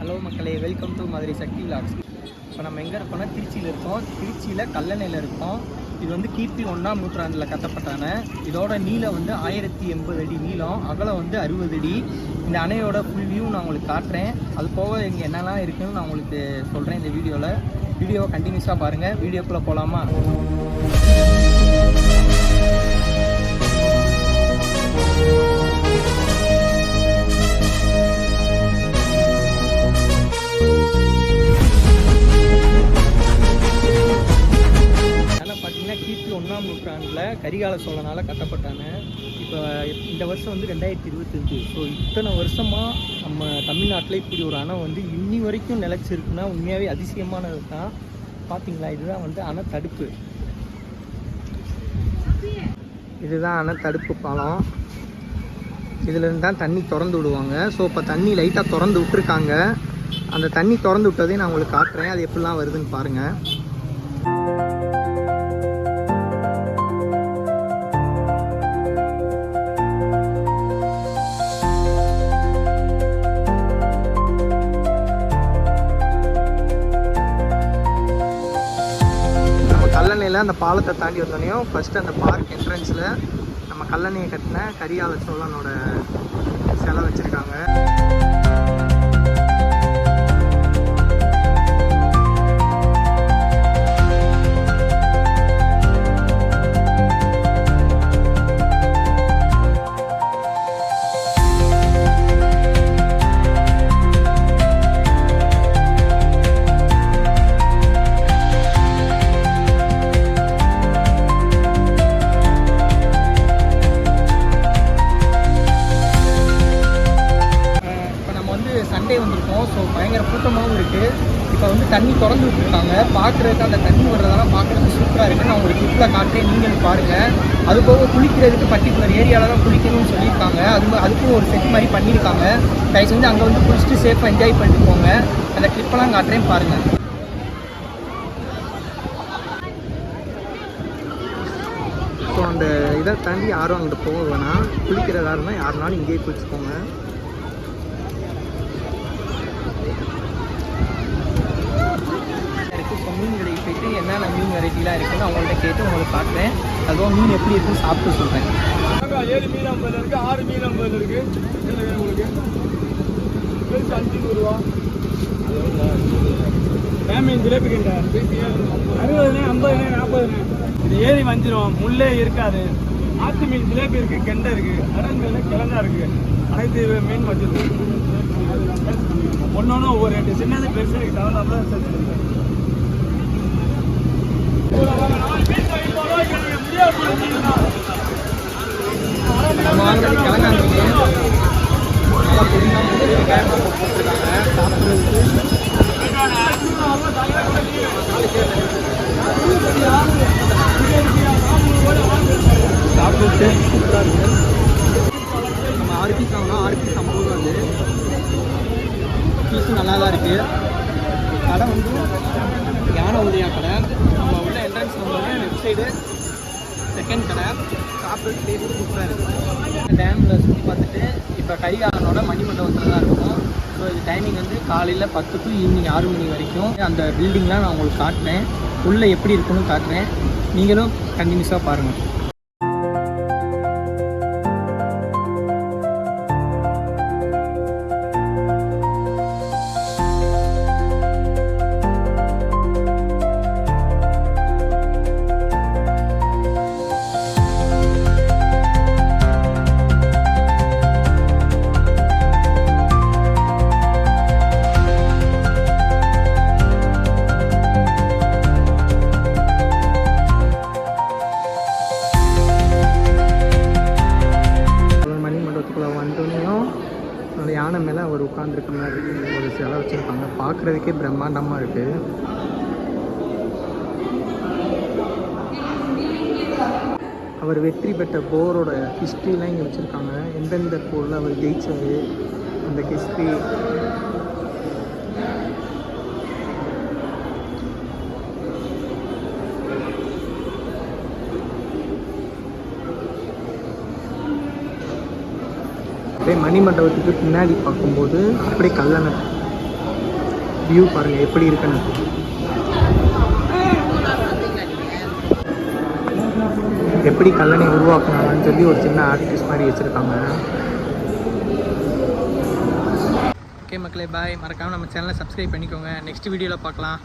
Hello மக்களே, welcome to Madurai Sakthi Vilas. இப்போ நம்ம எங்கே இருக்கோம்னா திருச்சியில் இருக்கோம். திருச்சியில் கல்லணையில் இருக்கோம். இது வந்து கிபி 1ஆம் நூற்றாண்டில் கட்டப்பட்டான. இதோட நீளம் வந்து 1080 அடி நீளம், அகலம் வந்து 60 அடி. இந்த அணையோட ஃபுல் வியூ நான் உங்களுக்கு காட்டுறேன். அது போக இங்கே என்னெல்லாம் இருக்குதுன்னு நான் உங்களுக்கு சொல்கிறேன் இந்த வீடியோவில். வீடியோவை கண்டினியூஸாக பாருங்கள். வீடியோக்குள்ளே போகலாமா? கிபி 1ஆம் நூற்றாண்டில் கரிகால சோழனால் கட்டப்பட்டான. இப்போ இந்த வருஷம் வந்து 2025. ஸோ இத்தனை வருஷமாக நம்ம தமிழ்நாட்டில் இப்படி ஒரு அணை வந்து இன்னி வரைக்கும் நிலச்சிருக்குன்னா உண்மையாகவே அதிசயமானது தான். பார்த்தீங்களா, இதுதான் வந்து அணை தடுப்பு. இதுதான் அணை தடுப்பு பாலம். இதுலேருந்து தான் தண்ணி திறந்து விடுவாங்க. ஸோ இப்போ தண்ணி லைட்டாக திறந்து விட்டுருக்காங்க. அந்த தண்ணி திறந்து விட்டதையும் நான் உங்களுக்கு காட்டுறேன். அது எப்படிலாம் வருதுன்னு பாருங்கள். கல்லணையில் அந்த பாலத்தை தாண்டி வந்தோடனையும் ஃபஸ்ட்டு அந்த பார்க் என்ட்ரன்ஸில் நம்ம கல்லணையை கட்டின கரிகால சோழனோட சிலை வச்சுருக்காங்க. சண்டே வந்திருக்கோம். ஸோ பயங்கர கூட்டமாகவும் இருக்குது. இப்போ வந்து தண்ணி திறந்து விட்டுருக்காங்க. பார்க்குறதுக்கு அந்த தண்ணி வர்றதெல்லாம் பார்க்குறதுக்கு சூப்பராக இருக்குது. நான் உங்களுக்கு கிளிப்பில் காட்டுறேன், நீங்களும் பாருங்கள். அது போக குளிக்கிறதுக்கு பர்டிகுலர் ஏரியாவில் தான் குளிக்கணும்னு சொல்லியிருக்காங்க. அதுக்கும் ஒரு செட் மாதிரி பண்ணியிருக்காங்க. தயவு செஞ்சு அங்கே வந்து குளிச்சுட்டு சேஃபாக என்ஜாய் பண்ணிட்டு போங்க. அந்த கிளிப்பெல்லாம் காட்டுறேன் பாருங்கள். ஸோ அந்த இதை தாண்டி யாரும் அங்கிட்டு போக வேணாம். குளிக்கிறதா இருந்தால் யாருனாலும் இங்கேயே குளிச்சுக்கோங்க. மீன் கடைக்கு போய்ட்டு என்னென்ன மீன் வெரைட்டிலாம் இருக்குன்னு அவங்கள்ட்ட கேட்டு உங்களுக்கு காட்டுறேன். அதுவும் மீன் எப்படி இருக்குன்னு சாப்பிட்டு சொல்கிறேன். 7 மீன் 50 இருக்குது, 6 மீன் 50 இருக்குது. உங்களுக்கு பெருசு 5 ரூபா. மீன் ஜிலேபி கிட்ட 60, 50, 40. இது ஏறி வஞ்சிரும், முள்ளே இருக்காது. ஆற்று மீன் ஜிலேபி இருக்குது, கெண்டை இருக்குது, கடல் மீன் கிழங்கா இருக்குது. அனைத்து மீன் வச்சிருக்கு. ஒன்று ஒவ்வொரு ரேட்டு. சின்னது பெருசு இருக்குது. அவ்வளோ சேர்த்து சாப்பிட்டு சூப்பராக இருக்குது. நம்ம 6 பீஸ் வாங்கினா 6 பீஸ் 50 ரூபா. அது பீஸும் நல்லா தான் இருக்குது. கடை வந்து யானை உதயா கடை. நம்ம உள்ள என்ட்ரன்ஸ் வந்தோடனே லெஃப்ட் சைடு செகண்ட் கடை. சாப்பிட்டு டேஸ்ட் சூப்பராக இருக்குது. டேமில் சுற்றி பார்த்துட்டு இப்போ கரிகாலனோட மணிமண்டபத்தில் தான் இருக்கும். ஸோ இது டைமிங் வந்து காலையில் 10 to ஈவினிங் 6 மணி வரைக்கும். அந்த பில்டிங்லாம் நான் உங்களுக்கு காட்டுறேன். உள்ளே எப்படி இருக்குன்னு காட்டுறேன். நீங்களும் கண்டினியூஸாக பாருங்கள். யானை மேலே அவர் உட்காந்துருக்க மாதிரி ஒரு சிலை வச்சுருக்காங்க. பார்க்குறதுக்கே பிரம்மாண்டமாக இருக்குது. அவர் வெற்றி பெற்ற போரோட ஹிஸ்ட்ரிலாம் இங்கே வச்சுருக்காங்க. எந்தெந்த போரில் அவர் ஜெயிச்சார் அந்த ஹிஸ்ட்ரி. அப்படியே மணிமண்டபத்துக்கு பின்னாடி பார்க்கும்போது அப்படியே கல்லணை வியூ பாருங்கள் எப்படி இருக்குன்னு. எப்படி கல்லணை உருவாக்குனாங்கன்னு சொல்லி ஒரு சின்ன ஆர்டிஸ்ட் மாதிரி வச்சுருக்காங்க. ஓகே மக்களே, பாய். மறக்காமல் நம்ம சேனலை சப்ஸ்கிரைப் பண்ணிக்கோங்க. நெக்ஸ்ட் வீடியோவில் பார்க்கலாம்.